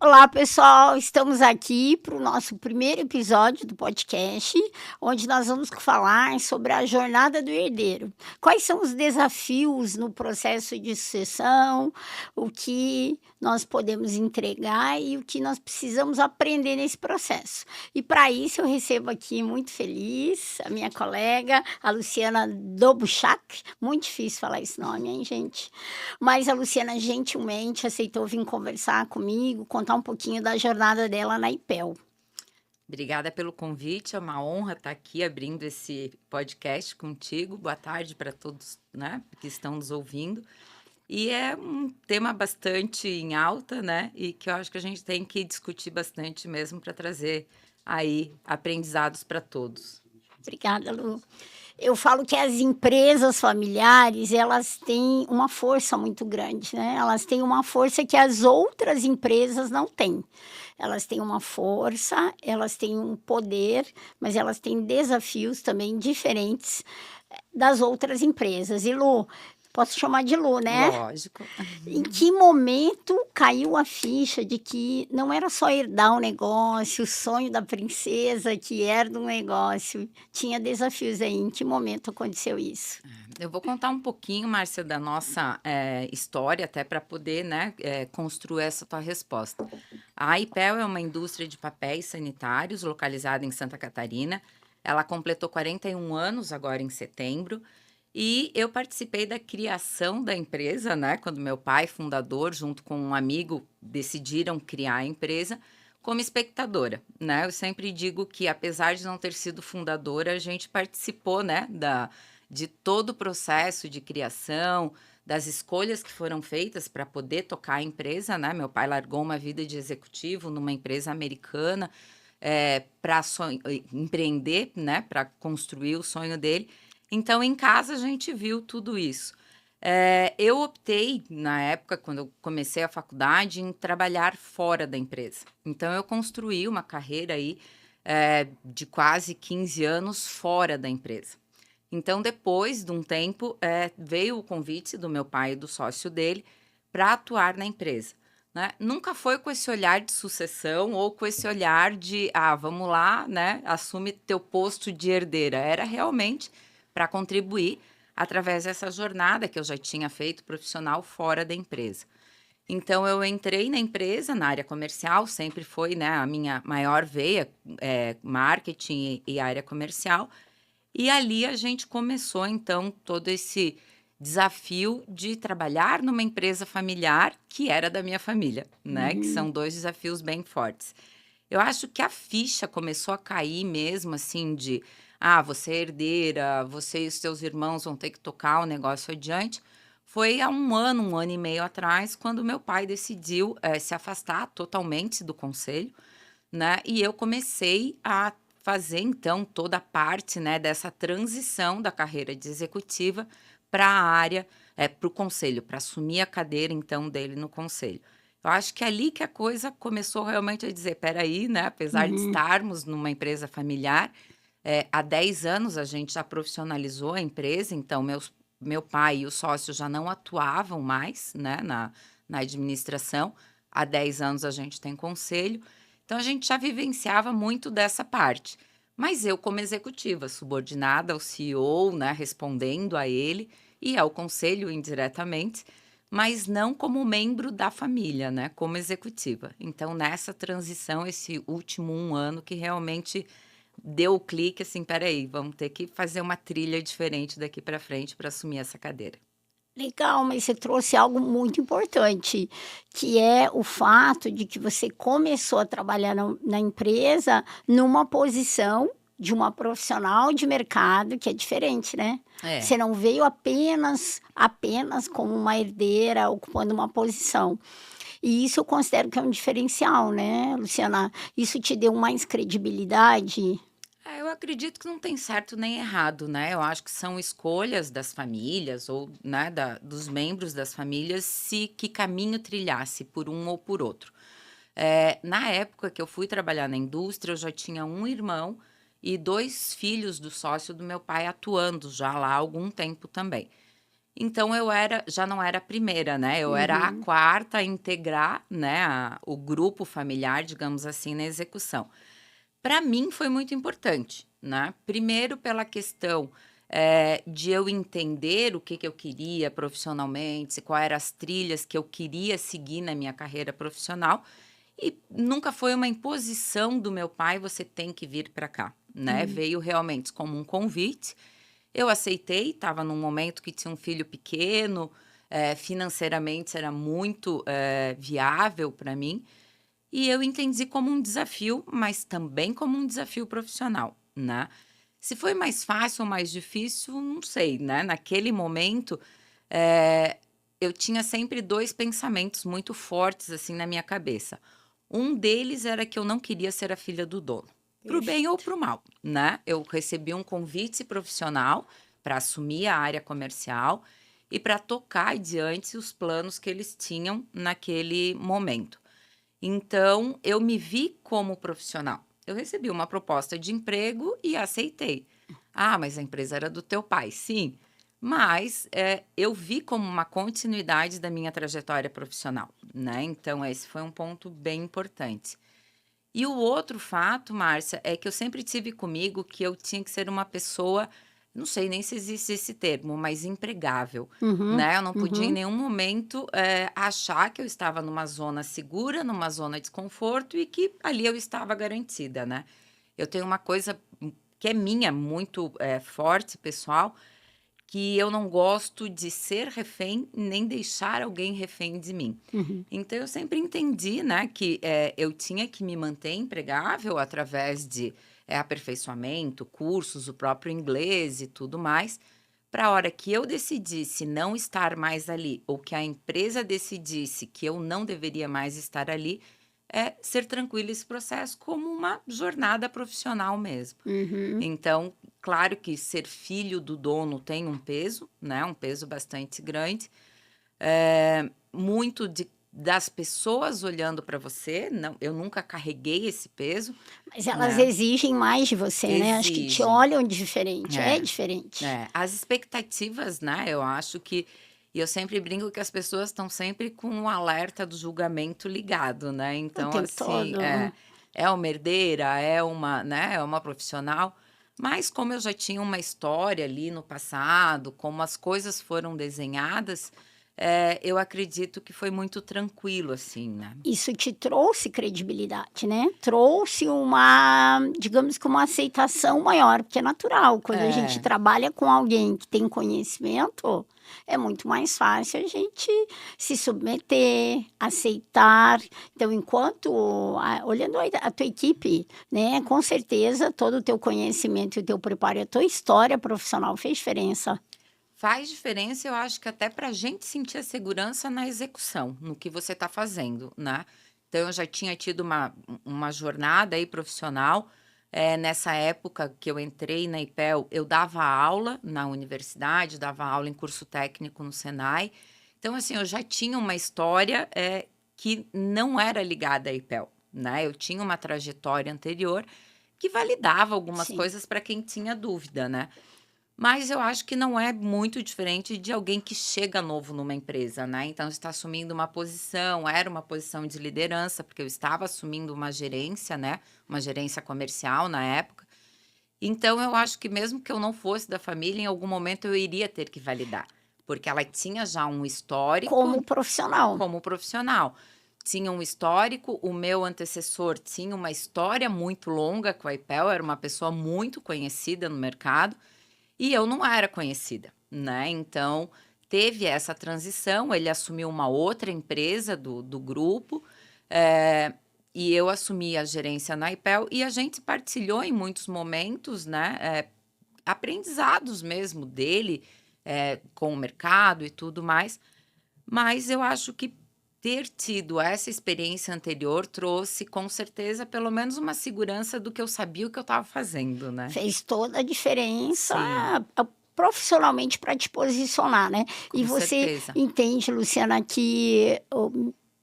Olá, pessoal. Estamos aqui para o nosso primeiro episódio do podcast, onde nós vamos falar sobre a jornada do herdeiro. Quais são os desafios no processo de sucessão, o que nós podemos entregar e o que nós precisamos aprender nesse processo. E para isso eu recebo aqui muito feliz a minha colega, a Luciana Dobuchak. Muito difícil falar esse nome, hein, gente? Mas a Luciana gentilmente aceitou vir conversar comigo, contar um pouquinho da jornada dela na IPEL. Obrigada pelo convite, é uma honra estar aqui abrindo esse podcast contigo. Boa tarde para todos, né, que estão nos ouvindo. E é um tema bastante em alta, né, e que eu acho que a gente tem que discutir bastante mesmo para trazer aí aprendizados para todos. Obrigada, Lu. Eu falo que as empresas familiares, elas têm uma força muito grande, né? Elas têm uma força que as outras empresas não têm. Elas têm uma força, elas têm um poder, mas elas têm desafios também diferentes das outras empresas. E Lu, posso chamar de Lu, né? Lógico. Em que momento caiu a ficha de que não era só herdar um negócio, o sonho da princesa que herda um negócio, tinha desafios aí? Em que momento aconteceu isso? Eu vou contar um pouquinho, Márcia, da nossa história, até para poder, né, construir essa tua resposta. A IPEL é uma indústria de papéis sanitários localizada em Santa Catarina. Ela completou 41 anos agora em setembro. E eu participei da criação da empresa, né? Quando meu pai, fundador, junto com um amigo, decidiram criar a empresa como espectadora, né? Eu sempre digo que, apesar de não ter sido fundadora, a gente participou, né, de todo o processo de criação, das escolhas que foram feitas para poder tocar a empresa, né? Meu pai largou uma vida de executivo numa empresa americana para empreender, né? Para construir o sonho dele. Então, em casa, a gente viu tudo isso. Eu optei, na época, quando eu comecei a faculdade, em trabalhar fora da empresa. Então, eu construí uma carreira aí de quase 15 anos fora da empresa. Então, depois de um tempo, veio o convite do meu pai e do sócio dele para atuar na empresa. Né? Nunca foi com esse olhar de sucessão ou com esse olhar de, vamos lá, né, assume teu posto de herdeira. Era realmente para contribuir através dessa jornada que eu já tinha feito profissional fora da empresa. Então, eu entrei na empresa, na área comercial, sempre foi, né, a minha maior veia, marketing e área comercial. E ali a gente começou, então, todo esse desafio de trabalhar numa empresa familiar que era da minha família, né? Que Uhum. são dois desafios bem fortes. Eu acho que a ficha começou a cair mesmo, assim, de você é herdeira, você e os seus irmãos vão ter que tocar o negócio adiante. Foi há um ano e meio atrás, quando meu pai decidiu se afastar totalmente do conselho, né? E eu comecei a fazer, então, toda a parte, né, dessa transição da carreira de executiva para a área, para o conselho, para assumir a cadeira, então, dele no conselho. Eu acho que é ali que a coisa começou realmente a dizer, espera aí, né, apesar de Uhum. estarmos numa empresa familiar, há 10 anos a gente já profissionalizou a empresa, então meu pai e o sócio já não atuavam mais, né, na administração. Há 10 anos a gente tem conselho, então a gente já vivenciava muito dessa parte. Mas eu, como executiva, subordinada ao CEO, né, respondendo a ele e ao conselho indiretamente, mas não como membro da família, né, como executiva. Então, nessa transição, esse último um ano que realmente deu o clique, assim, peraí, vamos ter que fazer uma trilha diferente daqui para frente para assumir essa cadeira. Legal, mas você trouxe algo muito importante, que é o fato de que você começou a trabalhar na empresa numa posição de uma profissional de mercado que é diferente, né? É. Você não veio apenas como uma herdeira ocupando uma posição. E isso eu considero que é um diferencial, né, Luciana? Isso te deu mais credibilidade? Eu acredito que não tem certo nem errado, né? Eu acho que são escolhas das famílias ou, né, dos membros das famílias se que caminho trilhasse por um ou por outro. Na época que eu fui trabalhar na indústria, eu já tinha um irmão e dois filhos do sócio do meu pai atuando já lá há algum tempo também. Então já não era a primeira, né? Eu era a quarta a integrar, né, o grupo familiar, digamos assim, na execução. Para mim foi muito importante, né? Primeiro pela questão de eu entender o que eu queria profissionalmente, quais eram as trilhas que eu queria seguir na minha carreira profissional. E nunca foi uma imposição do meu pai, você tem que vir para cá, né? Veio realmente como um convite. Eu aceitei, estava num momento que tinha um filho pequeno, financeiramente era muito viável para mim. E eu entendi como um desafio, mas também como um desafio profissional, né? Se foi mais fácil ou mais difícil, não sei, né? Naquele momento, eu tinha sempre dois pensamentos muito fortes assim na minha cabeça. Um deles era que eu não queria ser a filha do dono, pro bem ou pro mal, né? Eu recebi um convite profissional para assumir a área comercial e para tocar adiante os planos que eles tinham naquele momento. Então, eu me vi como profissional. Eu recebi uma proposta de emprego e aceitei. Ah, mas a empresa era do teu pai. Sim, mas eu vi como uma continuidade da minha trajetória profissional, né? Então, esse foi um ponto bem importante. E o outro fato, Márcia, é que eu sempre tive comigo que eu tinha que ser uma pessoa, não sei nem se existe esse termo, mas empregável, Uhum, né? Eu não podia em uhum. nenhum momento achar que eu estava numa zona segura, numa zona de conforto e que ali eu estava garantida, né? Eu tenho uma coisa que é minha, muito forte, pessoal, que eu não gosto de ser refém, nem deixar alguém refém de mim. Uhum. Então, eu sempre entendi, né, que eu tinha que me manter empregável através de aperfeiçoamento, cursos, o próprio inglês e tudo mais, para a hora que eu decidisse não estar mais ali, ou que a empresa decidisse que eu não deveria mais estar ali, ser tranquilo esse processo como uma jornada profissional mesmo. Uhum. Então, claro que ser filho do dono tem um peso, né? Um peso bastante grande. Muito das pessoas olhando para você, não, eu nunca carreguei esse peso, Mas elas né? exigem mais de você, né, acho que te Exigem. olham diferente, é É, diferente. As expectativas, né? Eu acho que. E eu sempre brinco que as pessoas estão sempre com o alerta do julgamento ligado, né? O Então, tempo assim, todo. é uma herdeira, né? É uma profissional. Mas como eu já tinha uma história ali no passado, como as coisas foram desenhadas, eu acredito que foi muito tranquilo, assim, né? Isso te trouxe credibilidade, né, trouxe uma, digamos que uma aceitação maior, porque é natural, quando a gente É, trabalha com alguém que tem conhecimento, é muito mais fácil a gente se submeter, aceitar. Então, enquanto olhando a tua equipe, né, com certeza todo o teu conhecimento e o teu preparo, a tua história profissional fez diferença. faz diferença, eu acho que até para a gente sentir a segurança na execução, no que você está fazendo, né? Então, eu já tinha tido uma jornada aí profissional. Nessa época que eu entrei na IPEL, eu dava aula na universidade, dava aula em curso técnico no Senai. Então, assim, eu já tinha uma história que não era ligada à IPEL, né? Eu tinha uma trajetória anterior que validava algumas Sim. coisas para quem tinha dúvida, né? Mas eu acho que não é muito diferente de alguém que chega novo numa empresa, né? Então, está assumindo uma posição, era uma posição de liderança, porque eu estava assumindo uma gerência, né? Uma gerência comercial na época. Então, eu acho que mesmo que eu não fosse da família, em algum momento eu iria ter que validar, porque ela tinha já um Como histórico profissional. como profissional. Tinha um histórico, o meu antecessor tinha uma história muito longa com a IPEL, era uma pessoa muito conhecida no mercado. E eu não era conhecida, né? Então, teve essa transição, ele assumiu uma outra empresa do grupo, e eu assumi a gerência na IPEL, e a gente partilhou em muitos momentos, né? Aprendizados mesmo dele, com o mercado e tudo mais. Mas eu acho que ter tido essa experiência anterior trouxe, com certeza, pelo menos uma segurança do que eu sabia o que eu estava fazendo, né? Fez toda a diferença, Sim, profissionalmente para te posicionar, né. E com você certeza. entende, Luciana, que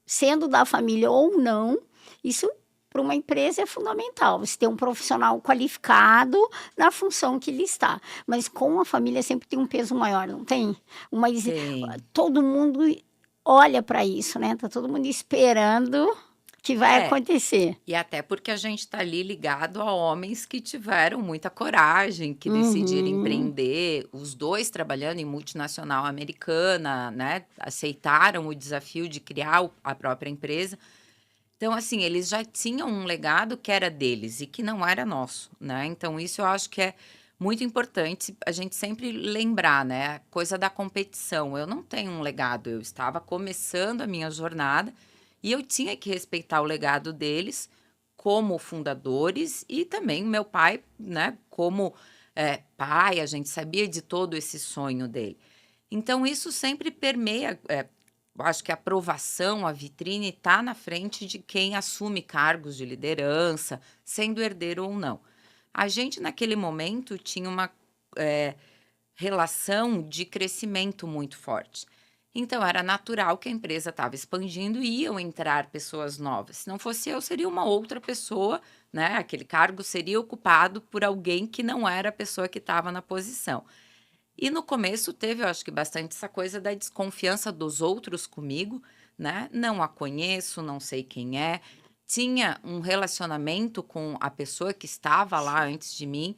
sendo da família ou não, isso para uma empresa é fundamental, você ter um profissional qualificado na função que ele está, mas com a família sempre tem um peso maior, não tem? Mas Tem. todo mundo olha para isso, né, tá todo mundo esperando que vai É, acontecer. e até porque a gente está ali ligado a homens que tiveram muita coragem, que decidiram Uhum. empreender, os 2 trabalhando em multinacional americana, né, aceitaram o desafio de criar a própria empresa. Então, assim, eles já tinham um legado que era deles e que não era nosso, né? Então, isso eu acho que é muito importante a gente sempre lembrar, né? A coisa da competição. Eu não tenho um legado, eu estava começando a minha jornada e eu tinha que respeitar o legado deles como fundadores e também meu pai, né? Como pai, a gente sabia de todo esse sonho dele. Então, isso sempre permeia. Eu acho que a aprovação, a vitrine está na frente de quem assume cargos de liderança, sendo herdeiro ou não. A gente, naquele momento, tinha uma eh, relação de crescimento muito forte. Então, era natural que a empresa estava expandindo e iam entrar pessoas novas. Se não fosse eu, seria uma outra pessoa, né? Aquele cargo seria ocupado por alguém que não era a pessoa que estava na posição. E no começo teve, eu acho que bastante essa coisa da desconfiança dos outros comigo, né? Não a conheço, não sei quem é. Tinha um relacionamento com a pessoa que estava lá antes de mim,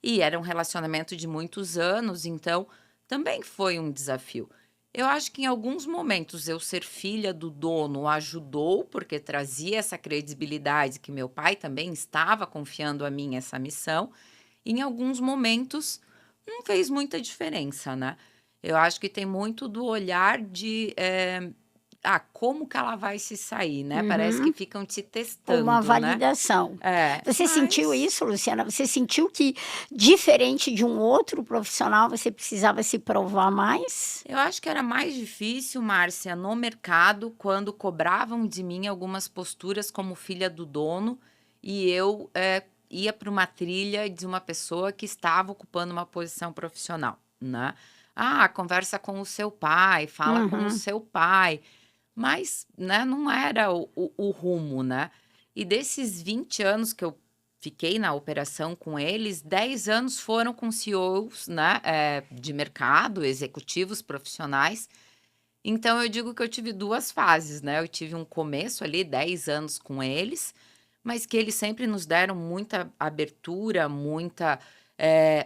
e era um relacionamento de muitos anos, então também foi um desafio. Eu acho que em alguns momentos eu ser filha do dono ajudou, porque trazia essa credibilidade que meu pai também estava confiando a mim essa missão. Em alguns momentos não fez muita diferença, né. Eu acho que tem muito do olhar de, como que ela vai se sair, né, parece que Uhum. ficam te Uma testando, né. validação. É, Você sentiu mas isso, Luciana? Você sentiu que, diferente de um outro profissional, você precisava se provar mais? eu acho que era mais difícil, Márcia, no mercado, quando cobravam de mim algumas posturas como filha do dono, e eu, ia para uma trilha de uma pessoa que estava ocupando uma posição profissional, né. "Ah, conversa com o seu pai, fala com o Uhum. seu pai", mas, né, não era o rumo, né. E desses 20 anos que eu fiquei na operação com eles, 10 anos foram com CEOs, né, de mercado, executivos profissionais. Então eu digo que eu tive 2 fases, né, eu tive um começo ali, 10 anos com eles, mas que eles sempre nos deram muita abertura, muita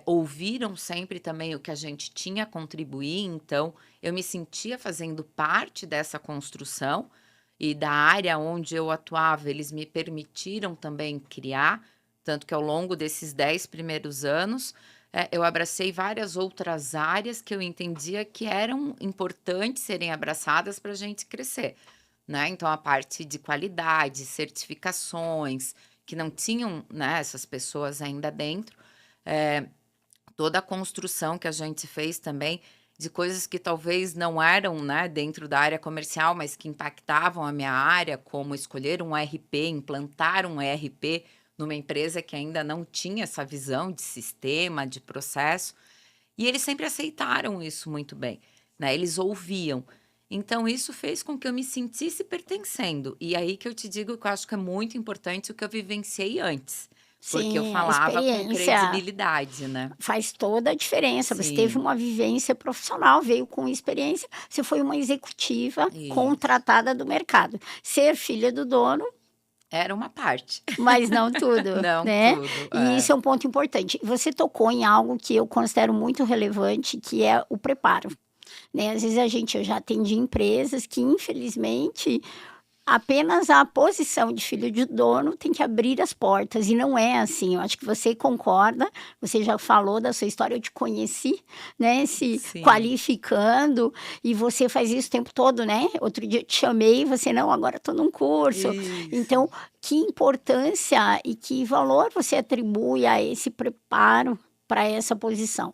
ouviram sempre também o que a gente tinha a contribuir, então eu me sentia fazendo parte dessa construção, e da área onde eu atuava, eles me permitiram também criar, tanto que ao longo desses 10 primeiros anos, eu abracei várias outras áreas que eu entendia que eram importantes serem abraçadas para a gente crescer, né. Então a parte de qualidade, certificações, que não tinham, né, essas pessoas ainda dentro, eh, toda a construção que a gente fez também de coisas que talvez não eram, né, dentro da área comercial, mas que impactavam a minha área, como escolher um ERP, implantar um ERP numa empresa que ainda não tinha essa visão de sistema, de processo. E eles sempre aceitaram isso muito bem, né, eles ouviam. Então isso fez com que eu me sentisse pertencendo. E aí que eu te digo que eu acho que é muito importante o que eu vivenciei antes, porque eu Sim, a falava com experiência credibilidade, né. faz toda a diferença. Você teve Sim, uma vivência profissional, veio com experiência, você foi uma executiva isso. contratada do mercado. Ser filha do dono, Era uma parte. mas não tudo, Não né. tudo, E é. isso é um ponto importante. Você tocou em algo que eu considero muito relevante, que é o preparo, né. Às vezes eu já atendi empresas que infelizmente apenas a posição de filho de dono tem que abrir as portas e não é assim, eu acho que você concorda, você já falou da sua história, eu te conheci, né, se Sim, qualificando e você faz isso o tempo todo, né. Outro dia eu te chamei e você: "Não, agora estou num curso". isso. Então, que importância e que valor você atribui a esse preparo para essa posição?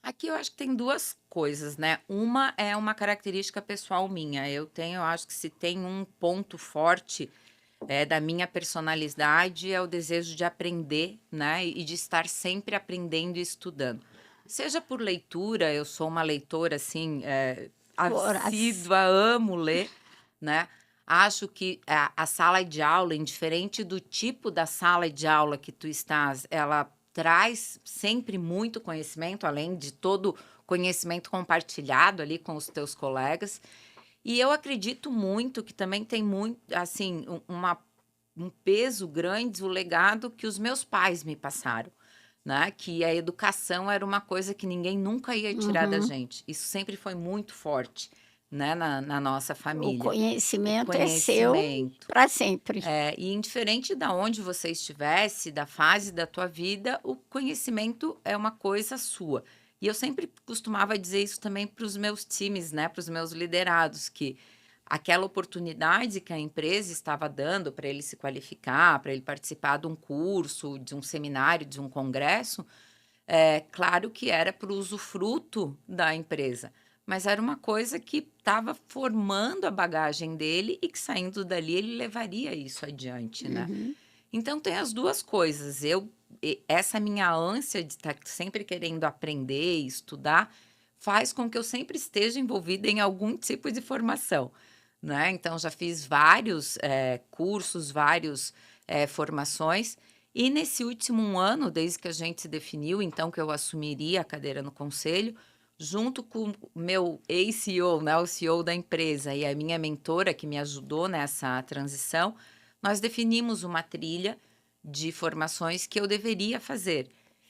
Aqui eu acho que tem 2 coisas, né, uma é uma característica pessoal minha, eu acho que se tem um ponto forte, da minha personalidade é o desejo de aprender, né, e de estar sempre aprendendo e estudando. Seja por leitura, eu sou uma leitora, assim, Voraz. assídua, amo ler, né. Acho que a sala de aula, indiferente do tipo da sala de aula que tu estás, ela traz sempre muito conhecimento, além de todo conhecimento compartilhado ali com os teus colegas. E eu acredito muito que também tem muito, assim, um peso grande o legado que os meus pais me passaram, né? Que a educação era uma coisa que ninguém nunca ia tirar da Uhum. gente. Isso sempre foi muito forte, né, na nossa O família. O conhecimento é seu conhecimento. para sempre. E indiferente da onde você estivesse, da fase da tua vida, o conhecimento é uma coisa sua. E eu sempre costumava dizer isso também para os meus times, né, para os meus liderados, que aquela oportunidade que a empresa estava dando para ele se qualificar, para ele participar de um curso, de um seminário, de um congresso, claro que era para o usufruto da empresa, mas era uma coisa que estava formando a bagagem dele e que saindo dali ele levaria isso adiante, né. Uhum. Então tem as 2 coisas, essa minha ânsia de estar sempre querendo aprender e estudar, faz com que eu sempre esteja envolvida em algum tipo de formação, né. Então já fiz vários, cursos, vários, formações, e nesse último ano, desde que a gente se definiu, então, que eu assumiria a cadeira no conselho, junto com o meu ex-CEO, né, o CEO da empresa e a minha mentora que me ajudou nessa transição, nós definimos uma trilha de formações que eu deveria fazer.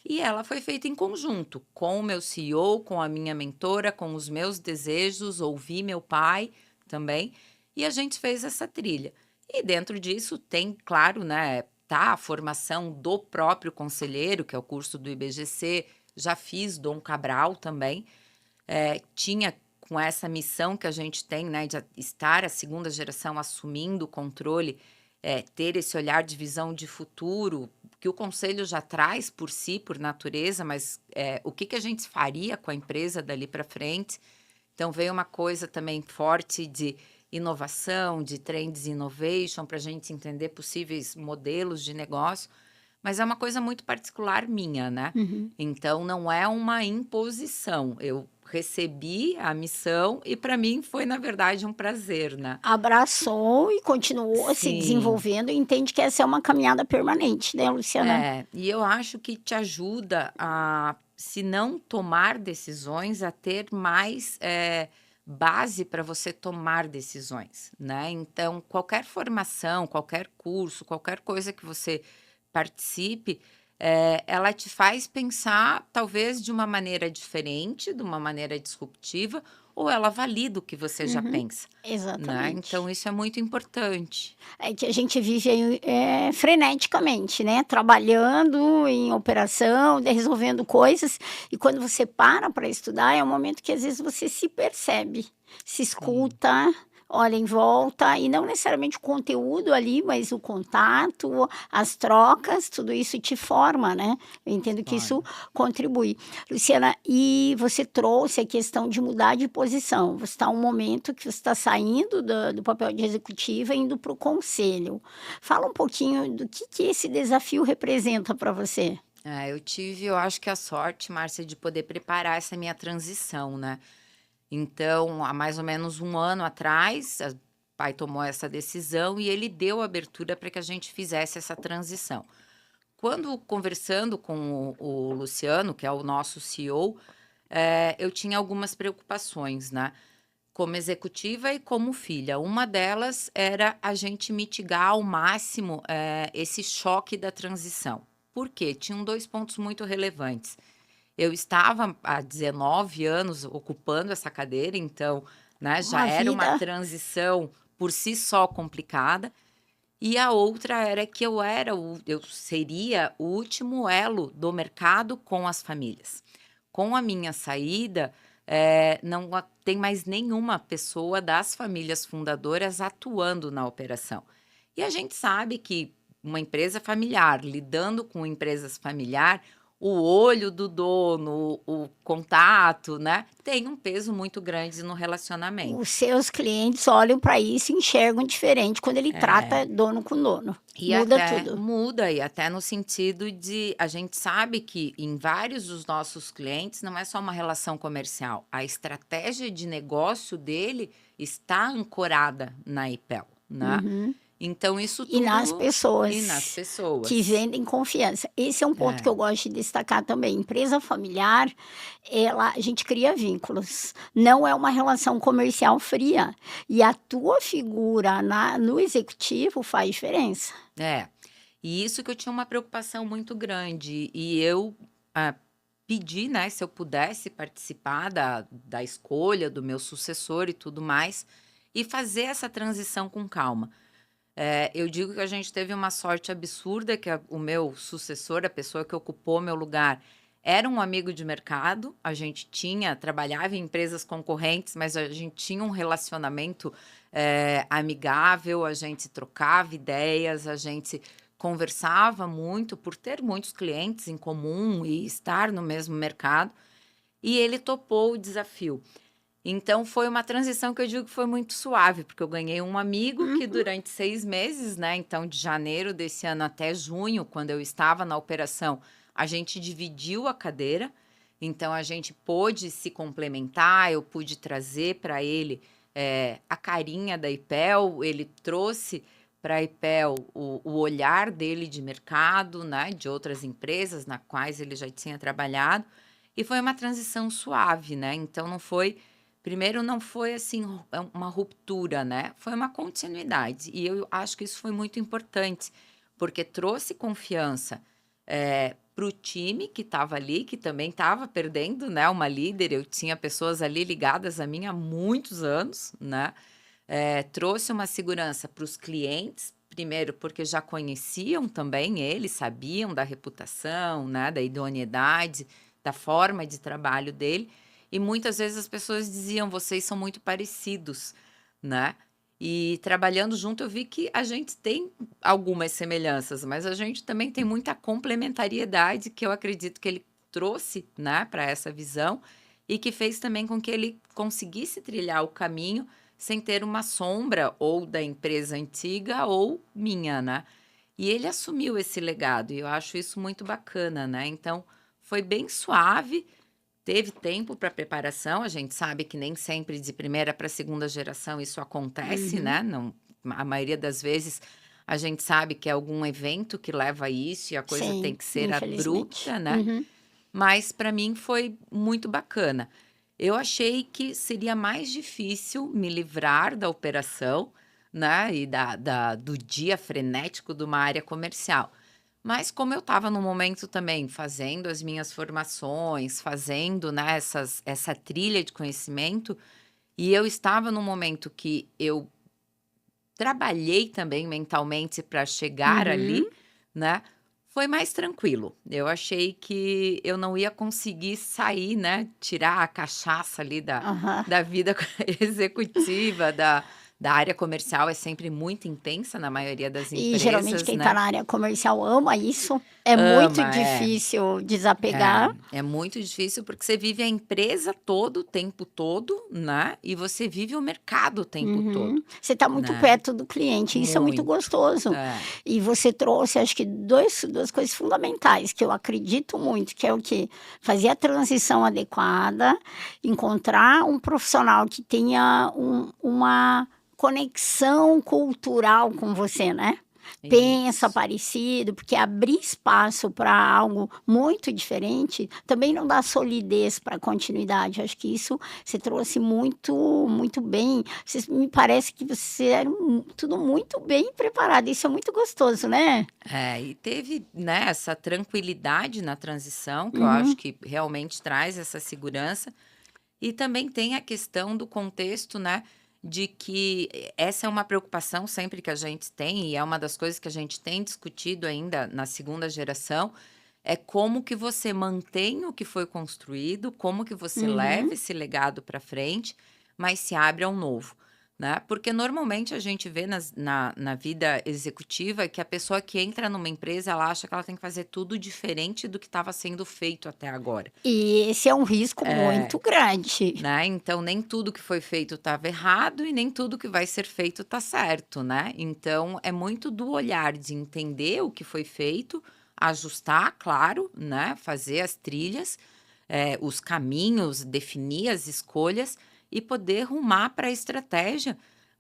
E ela foi feita em conjunto, com o meu CEO, com a minha mentora, com os meus desejos, ouvi meu pai também, e a gente fez essa trilha. E dentro disso tem, claro, né, tá a formação do próprio conselheiro, que é o curso do IBGC, já fiz Dom Cabral também, tinha com essa missão que a gente tem, né, de estar a segunda geração assumindo o controle, ter esse olhar de visão de futuro, que o conselho já traz por si, por natureza, mas o que que a gente faria com a empresa dali para frente. Então veio uma coisa também forte de inovação, de trends innovation, para a gente entender possíveis modelos de negócio, mas é uma coisa muito particular minha, né. Uhum. Então não é uma imposição, eu recebi a missão e para mim foi na verdade um prazer, né. Abraçou e continuou se Sim. desenvolvendo e entende que essa é uma caminhada permanente, né, Luciana? E eu acho que te ajuda a, se não tomar decisões, a ter mais, base para você tomar decisões, né. Então, qualquer formação, qualquer curso, qualquer coisa que você participe, ela te faz pensar talvez de uma maneira diferente, de uma maneira disruptiva, ou ela valida o que você já Uhum. pensa, né. Então Exatamente. isso é muito importante. É que a gente vive aí, freneticamente, né, trabalhando em operação, resolvendo coisas, e quando você para estudar, é um momento que às vezes você se percebe, se Sim, escuta, olha em volta, e não necessariamente o conteúdo ali, mas o contato, as trocas, tudo isso te forma, né. Eu entendo que isso forma. contribui. Luciana, e você trouxe a questão de mudar de posição. Você está um momento que você está saindo do papel de executiva e indo para o conselho. Fala um pouquinho do que esse desafio representa para você. Eu tive, eu acho que a sorte, Márcia, de poder preparar essa minha transição, né. Então, há mais ou menos um ano atrás, o pai tomou essa decisão e ele deu abertura para que a gente fizesse essa transição. Quando conversando com o Luciano, que é o nosso CEO, eu tinha algumas preocupações, né, como executiva e como filha. Uma delas era a gente mitigar ao máximo, esse choque da transição. Por quê? Tinham 2 pontos muito relevantes. Eu estava há 19 anos ocupando essa cadeira, então, né, já Uma era uma vida transição por si só complicada, e a outra era que eu seria o último elo do mercado com as famílias. Com a minha saída, não tem mais nenhuma pessoa das famílias fundadoras atuando na operação. E a gente sabe que uma empresa familiar, lidando com empresas familiar, o olho do dono, o contato, né, tem um peso muito grande no os relacionamento. seus clientes olham para isso e enxergam diferente quando ele É. trata dono com dono. E Muda até tudo. muda, e até no sentido de a gente sabe que em vários dos nossos clientes não é só uma relação comercial, a estratégia de negócio dele está ancorada na IPEL. né? Uhum. Então isso E nas tudo e nas pessoas que pessoas. vendem confiança. Esse é um ponto que É, eu gosto de destacar também. Empresa familiar, a gente cria vínculos, não é uma relação comercial fria. E a tua figura no executivo faz diferença. é. E isso que eu tinha uma preocupação muito grande. E eu ah, pedi, né, se eu pudesse participar da escolha do meu sucessor e tudo mais, e fazer essa transição com calma. Eu digo que a gente teve uma sorte absurda, que o meu sucessor, a pessoa que ocupou meu lugar, era um amigo de mercado. A gente trabalhava em empresas concorrentes, mas a gente tinha um relacionamento amigável, a gente trocava ideias, a gente conversava muito por ter muitos clientes em comum e estar no mesmo mercado. E ele topou o desafio. Então foi uma transição que eu digo que foi muito suave, porque eu ganhei um amigo que Uhum. durante 6 meses, né? Então, de janeiro desse ano até junho, quando eu estava na operação, a gente dividiu a cadeira. Então, a gente pôde se complementar, eu pude trazer para ele a carinha da IPEL, ele trouxe para a IPEL o olhar dele de mercado, né? De outras empresas na quais ele já tinha trabalhado. E foi uma transição suave, né? Então, não foi. Primeiro, não foi assim uma ruptura, né? Foi uma continuidade. E eu acho que isso foi muito importante, porque trouxe confiança para o time que estava ali, que também estava perdendo, né? Uma líder. Eu tinha pessoas ali ligadas a mim há muitos anos, né? Trouxe uma segurança para os clientes, primeiro porque já conheciam também ele, sabiam da reputação, né? Da idoneidade, da forma de trabalho dele. E muitas vezes as pessoas diziam: vocês são muito parecidos, né? E trabalhando junto eu vi que a gente tem algumas semelhanças, mas a gente também tem muita complementariedade que eu acredito que ele trouxe, né, para essa visão e que fez também com que ele conseguisse trilhar o caminho sem ter uma sombra ou da empresa antiga ou minha, né? E ele assumiu esse legado e eu acho isso muito bacana, né? Então foi bem suave. Teve tempo para preparação, a gente sabe que nem sempre de primeira para segunda geração isso acontece, Uhum. né? Não, a maioria das vezes a gente sabe que é algum evento que leva a isso e a coisa tem Sim, que ser infelizmente. abrupta, né? Uhum. Mas para mim foi muito bacana. Eu achei que seria mais difícil me livrar da operação, né? E do dia frenético de uma área comercial. Mas como eu estava no momento também fazendo as minhas formações, fazendo, né, essa trilha de conhecimento, e eu estava num momento que eu trabalhei também mentalmente para chegar Uhum. ali, né, foi mais tranquilo. Eu achei que eu não ia conseguir sair, né, tirar a cachaça ali da Aham. da vida executiva, da área comercial é sempre muito intensa na maioria das E geralmente empresas, quem está né. na área comercial ama isso. É muito Ama, difícil desapegar. é muito difícil porque você vive a empresa todo o tempo todo, né, e você vive o mercado o tempo todo, Uhum. Você está muito né. perto do cliente, isso é muito Muito. gostoso. É. E você trouxe acho que 2 coisas fundamentais que eu acredito muito, que é o quê? Fazer a transição adequada, encontrar um profissional que tenha uma conexão cultural com você, né. Pensa Isso. parecido, porque abrir espaço para algo muito diferente também não dá solidez para a continuidade. Acho que isso você trouxe muito bem. Você me parece que você era tudo muito bem preparado, isso é muito gostoso, né? E teve, né, essa tranquilidade na transição, que eu acho Uhum, que realmente traz essa segurança. E também tem a questão do contexto, né, de que essa é uma preocupação sempre que a gente tem, e é uma das coisas que a gente tem discutido ainda na segunda geração, é como que você mantém o que foi construído, como que você leva uhum. esse legado para frente, mas se abre ao novo, né? Porque normalmente a gente vê na vida executiva que a pessoa que entra numa empresa, ela acha que ela tem que fazer tudo diferente do que estava sendo feito até agora. E esse é um risco É, muito grande. né, então nem tudo que foi feito estava errado e nem tudo que vai ser feito está certo, né. Então é muito do olhar de entender o que foi feito, ajustar, claro, né, fazer as trilhas, os caminhos, definir as escolhas e poder rumar para a estratégia,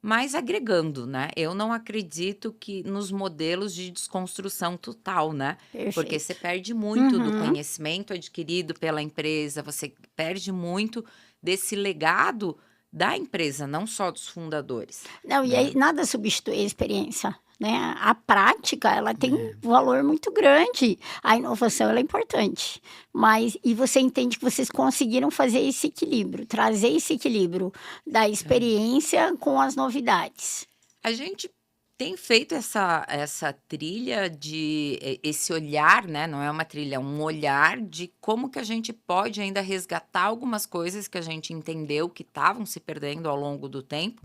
mas agregando, né? Eu não acredito que nos modelos de desconstrução total, né? Porque você Perfeito. perde muito do Uhum. conhecimento adquirido pela empresa, você perde muito desse legado da empresa, não só dos fundadores, Não, e né? aí nada substitui a experiência, né. A prática, ela tem um É. valor muito grande, a inovação ela é importante, mas e você entende que vocês conseguiram fazer esse equilíbrio, trazer esse equilíbrio da É. experiência com as novidades. A gente tem feito essa trilha de esse olhar, né, não é uma trilha, é um olhar de como que a gente pode ainda resgatar algumas coisas que a gente entendeu que estavam se perdendo ao longo do tempo,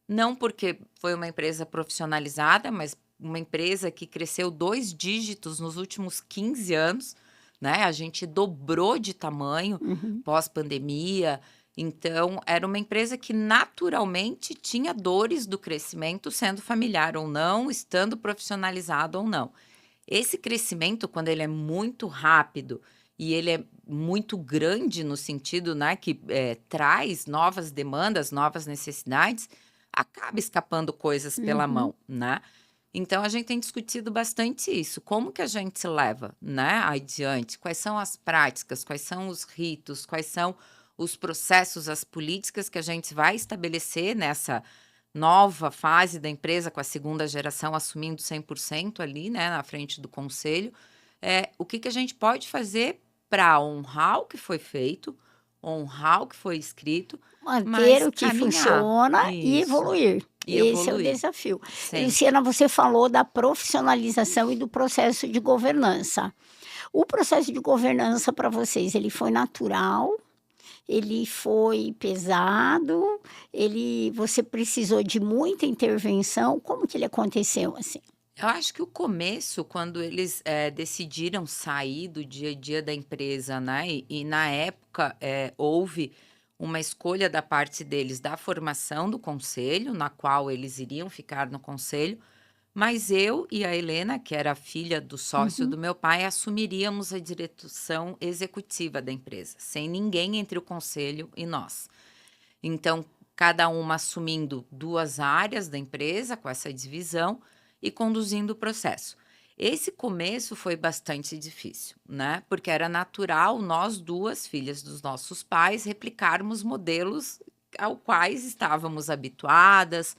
não porque foi uma empresa profissionalizada, mas uma empresa que cresceu 2 dígitos nos últimos 15 anos, né, a gente dobrou de tamanho Uhum. pós-pandemia, então era uma empresa que naturalmente tinha dores do crescimento, sendo familiar ou não, estando profissionalizado ou não. Esse crescimento, quando ele é muito rápido e ele é muito grande no sentido, né, que, traz novas demandas, novas necessidades, acaba escapando coisas pela Uhum. mão, né. Então a gente tem discutido bastante isso, como que a gente se leva, né, adiante, quais são as práticas, quais são os ritos, quais são os processos, as políticas que a gente vai estabelecer nessa nova fase da empresa, com a segunda geração assumindo 100% ali, né, na frente do conselho, o que que a gente pode fazer para honrar o que foi feito, honrar o que foi escrito, Manter mas o que caminhar. funciona e Isso, evoluir. e Esse é o evoluir, desafio. E, sempre. Luciana, você falou da profissionalização e do processo de governança. O processo de governança para vocês, ele foi natural? Ele foi pesado? Você precisou de muita intervenção? Como que ele aconteceu, assim? Eu acho que o começo, quando eles, decidiram sair do dia a dia da empresa, né, e na época, houve uma escolha da parte deles da formação do conselho, na qual eles iriam ficar no conselho, mas eu e a Helena, que era a filha do sócio Uhum. do meu pai, assumiríamos a direção executiva da empresa, sem ninguém entre o conselho e nós. Então, cada uma assumindo 2 áreas da empresa, com essa divisão, e conduzindo o processo. Esse começo foi bastante difícil, né, porque era natural nós 2 filhas dos nossos pais, replicarmos modelos ao quais estávamos habituadas,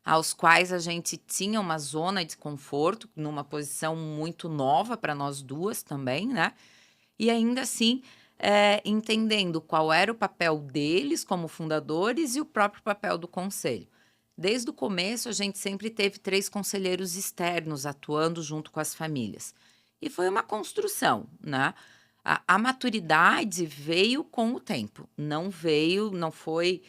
aos quais a gente tinha uma zona de conforto, numa posição muito nova para nós 2 também, né. E ainda assim, entendendo qual era o papel deles como fundadores e o próprio papel do conselho. Desde o começo, a gente sempre teve 3 conselheiros externos atuando junto com as famílias. E foi uma construção, né. A maturidade veio com o tempo, não foi,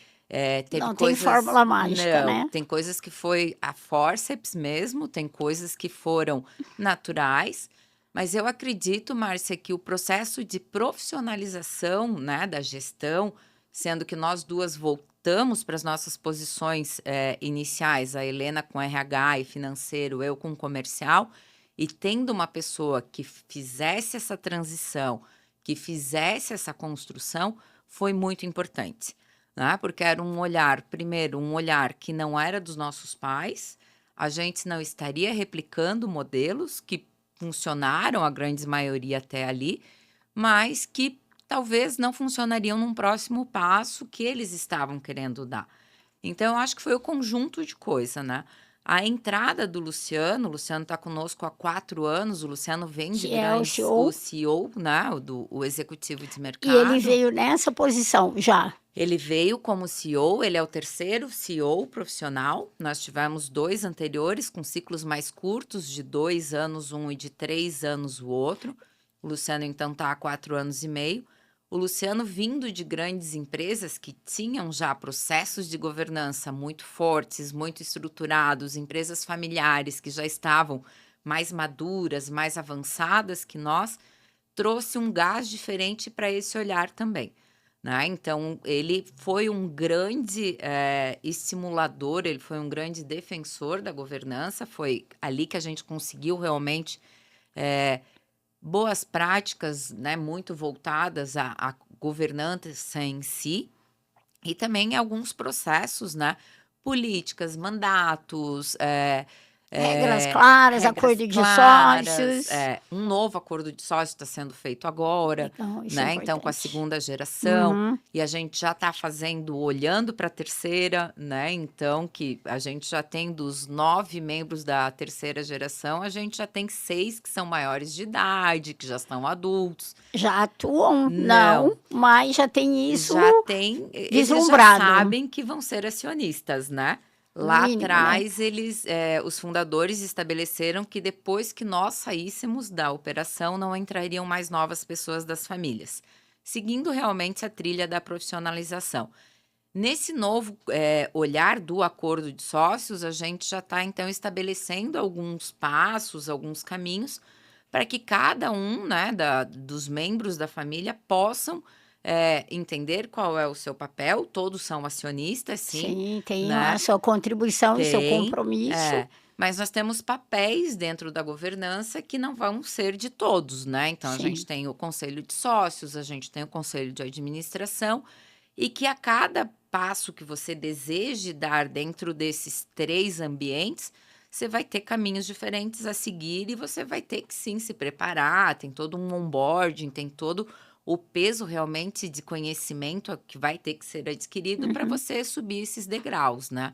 teve Não tem coisas fórmula mágica, não, né? tem coisas que foi a forceps mesmo, tem coisas que foram naturais, mas eu acredito, Márcia, que o processo de profissionalização, né, da gestão, sendo que nós 2 voltamos para as nossas posições, iniciais, a Helena com RH e financeiro, eu com comercial, e tendo uma pessoa que fizesse essa transição, que fizesse essa construção, foi muito importante, né, porque era um olhar, primeiro, um olhar que não era dos nossos pais, a gente não estaria replicando modelos que funcionaram, a grande maioria até ali, mas que talvez não funcionariam num próximo passo que eles estavam querendo dar. Então, eu acho que foi o conjunto de coisa, né. A entrada do Luciano, o Luciano está conosco há 4 anos, o Luciano vem de Que é o grandes o CEO, CEO, né, o executivo de e ele mercado. veio nessa posição já. Ele veio como CEO, ele é o terceiro CEO profissional. Nós tivemos 2 anteriores com ciclos mais curtos, de 2 anos um e de 3 anos o outro. O Luciano, então, está há 4 anos e meio. O Luciano vindo de grandes empresas que tinham já processos de governança muito fortes, muito estruturados, empresas familiares que já estavam mais maduras, mais avançadas que nós, trouxe um gás diferente para esse olhar também, né. Então ele foi um grande, estimulador, ele foi um grande defensor da governança, foi ali que a gente conseguiu realmente, eh, boas práticas, né, muito voltadas à governança em si, e também alguns processos, né, políticas, mandatos, Regras claras, regras acordo de claras, sócios. um novo acordo de sócio está sendo feito agora, Legal, isso é né? Então, com a importante. segunda geração, Uhum. e a gente já está fazendo, olhando para a terceira, né? Então, que a gente já tem dos 9 membros da terceira geração, a gente já tem 6 que são maiores de idade, que já estão adultos. Já atuam? Não, Não, mas já tem isso já tem, eles já vislumbrado, sabem que vão ser acionistas, né? no Lá mínimo, né? atrás, os fundadores estabeleceram que depois que nós saíssemos da operação, não entrariam mais novas pessoas das famílias, seguindo realmente a trilha da profissionalização. Nesse novo olhar do acordo de sócios, a gente já está então estabelecendo alguns passos, alguns caminhos para que cada um, né, dos membros da família possam entender qual é o seu papel. Todos são acionistas, sim, Sim, tem a né? sua contribuição e seu Tem, compromisso. mas nós temos papéis dentro da governança que não vão ser de todos, né? Então, a gente Sim. tem o conselho de sócios, a gente tem o conselho de administração, e que a cada passo que você deseje dar dentro desses 3 ambientes, você vai ter caminhos diferentes a seguir e você vai ter que sim se preparar, tem todo um onboarding, tem todo o peso realmente de conhecimento que vai ter que ser adquirido para Uhum. você subir esses degraus, né?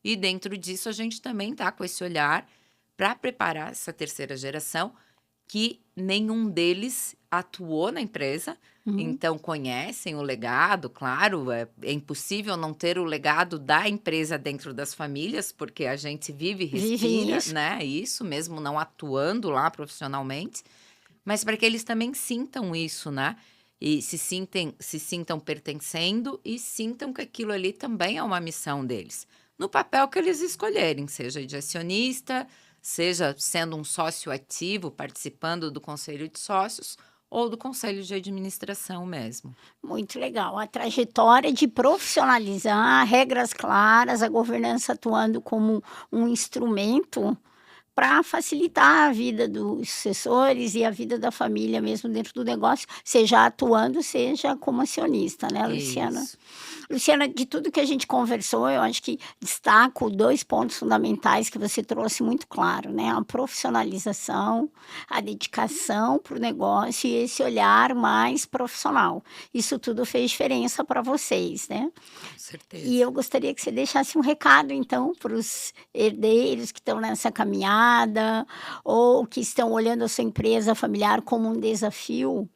E dentro disso a gente também tá com esse olhar para preparar essa terceira geração, que nenhum deles atuou na empresa, Uhum. então conhecem o legado, claro, é impossível não ter o legado da empresa dentro das famílias, porque a gente vive e Vive respira, nisso. né? Isso mesmo não atuando lá profissionalmente, mas para que eles também sintam isso, né? E se sintam pertencendo e sintam que aquilo ali também é uma missão deles. No papel que eles escolherem, seja de acionista, seja sendo um sócio ativo, participando do conselho de sócios ou do conselho de administração mesmo. Muito legal. A trajetória de profissionalizar, regras claras, a governança atuando como um instrumento para facilitar a vida dos sucessores e a vida da família mesmo dentro do negócio, seja atuando, seja como acionista, né, Luciana? Isso. Luciana, de tudo que a gente conversou, eu acho que destaco 2 pontos fundamentais que você trouxe muito claro, né, a profissionalização, a dedicação para o negócio e esse olhar mais profissional. Isso tudo fez diferença para vocês, né? Com E certeza. eu gostaria que você deixasse um recado, então, para os herdeiros que estão nessa caminhada ou que estão olhando a sua empresa familiar como um desafio.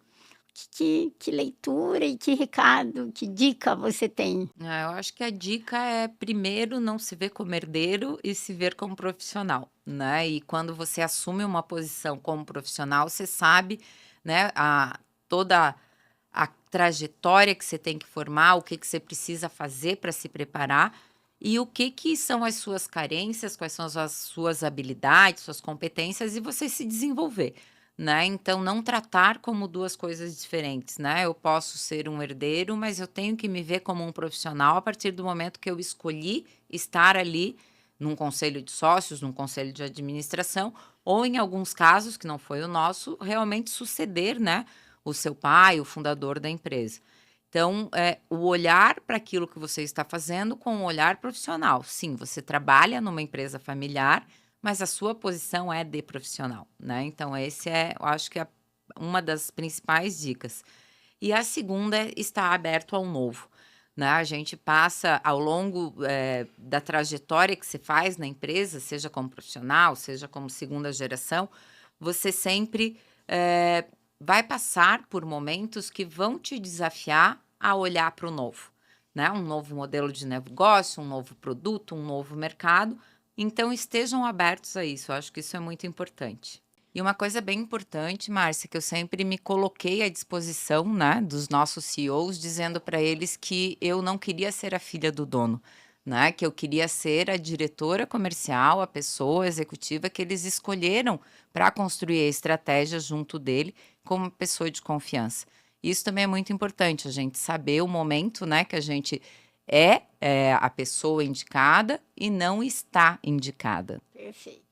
Que leitura e que recado, que dica você tem? Eu acho que a dica é, primeiro, não se ver como herdeiro e se ver como profissional, né? E quando você assume uma posição como profissional, você sabe, né, toda a trajetória que você tem que formar, o que que você precisa fazer para se preparar e o que que são as suas carências, quais são as suas habilidades, suas competências e você se desenvolver, né? Então, não tratar como 2 coisas diferentes, né? Eu posso ser um herdeiro, mas eu tenho que me ver como um profissional a partir do momento que eu escolhi estar ali num conselho de sócios, num conselho de administração, ou em alguns casos, que não foi o nosso, realmente suceder, né, o seu pai, o fundador da empresa. Então, o olhar para aquilo que você está fazendo com um olhar profissional. Sim, você trabalha numa empresa familiar, mas a sua posição é de profissional, né? Então, eu acho que é uma das principais dicas. E a segunda é estar aberto ao novo, né? A gente passa ao longo da trajetória que se faz na empresa, seja como profissional, seja como segunda geração, você sempre vai passar por momentos que vão te desafiar a olhar para o novo, né? Um novo modelo de negócio, um novo produto, um novo mercado. Então, estejam abertos a isso. Eu acho que isso é muito importante. E uma coisa bem importante, Márcia, que eu sempre me coloquei à disposição, né, dos nossos CEOs, dizendo para eles que eu não queria ser a filha do dono, né, que eu queria ser a diretora comercial, a pessoa executiva que eles escolheram para construir a estratégia junto dele como pessoa de confiança. Isso também é muito importante, a gente saber o momento, né, que a gente é a pessoa indicada e não está indicada. Perfeito.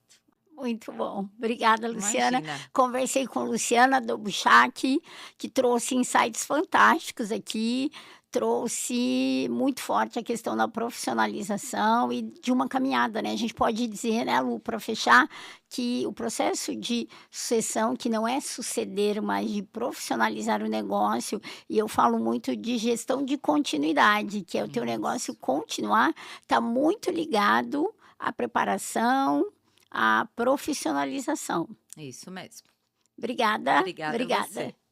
Muito bom. Obrigada, Luciana. Imagina. Conversei com Luciana Dobruschak, que trouxe insights fantásticos aqui, trouxe muito forte a questão da profissionalização e de uma caminhada, né. A gente pode dizer, né, Lu, para fechar, que o processo de sucessão, que não é suceder, mas de profissionalizar o negócio, e eu falo muito de gestão de continuidade, que é o teu negócio Isso, continuar, está muito ligado à preparação, à profissionalização. isso mesmo. Obrigada, Obrigada a obrigada. você.